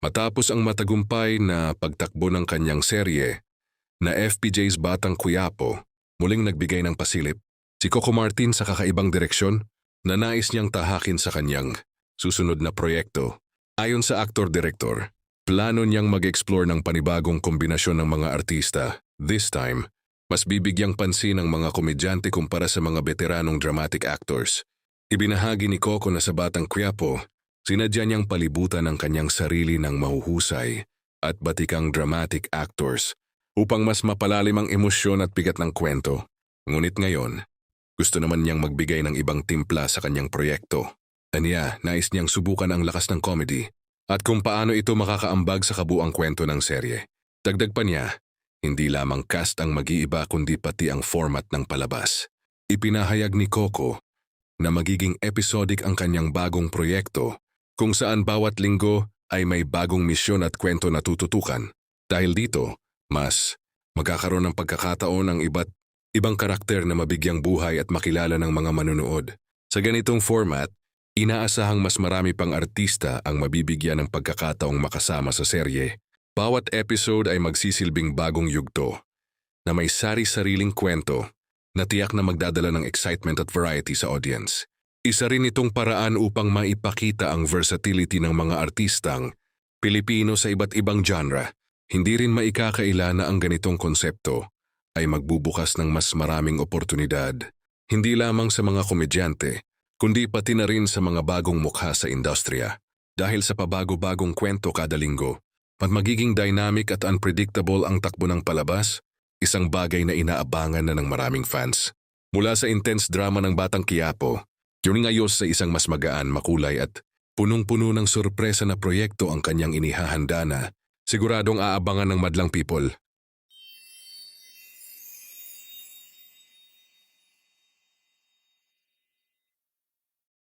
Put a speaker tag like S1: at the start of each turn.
S1: Matapos ang matagumpay na pagtakbo ng kanyang serye na FPJ's Batang Quiapo, muling nagbigay ng pasilip si Coco Martin sa kakaibang direksyon na nais niyang tahakin sa kanyang susunod na proyekto. Ayon sa aktor-direktor, plano niyang mag-explore ng panibagong kombinasyon ng mga artista. This time, mas bibigyang pansin ang mga komedyante kumpara sa mga veteranong dramatic actors. Ibinahagi ni Coco na sa Batang Quiapo, sinadya niyang palibutan ang kanyang sarili ng mahuhusay at batikang dramatic actors upang mas mapalalim ang emosyon at bigat ng kwento. Ngunit ngayon, gusto naman niyang magbigay ng ibang timpla sa kanyang proyekto. Aniya, nais niyang subukan ang lakas ng comedy at kung paano ito makakaambag sa kabuang kwento ng serye. Dagdag pa niya, hindi lamang cast ang mag-iiba kundi pati ang format ng palabas. Ipinahayag ni Coco na magiging episodic ang kanyang bagong proyekto kung saan bawat linggo ay may bagong misyon at kwento na tututukan. Dahil dito, mas magkakaroon ng pagkakataon ang ibang karakter na mabigyang buhay at makilala ng mga manunood. Sa ganitong format, inaasahang mas marami pang artista ang mabibigyan ng pagkakataong makasama sa serye. Bawat episode ay magsisilbing bagong yugto na may sari-sariling kwento na tiyak na magdadala ng excitement at variety sa audience. Isa rin itong paraan upang maipakita ang versatility ng mga artistang Pilipino sa iba't ibang genre. Hindi rin maikakaila na ang ganitong konsepto ay magbubukas ng mas maraming oportunidad, hindi lamang sa mga komedyante, kundi pati na rin sa mga bagong mukha sa industriya. Dahil sa pabago-bagong kwento kada linggo, at magiging dynamic at unpredictable ang takbo ng palabas, isang bagay na inaabangan na ng maraming fans. Mula sa intense drama ng Batang Quiapo, tuning ayos sa isang mas magaan, makulay at punong-puno ng sorpresa na proyekto ang kanyang inihahanda na siguradong aabangan ng madlang people.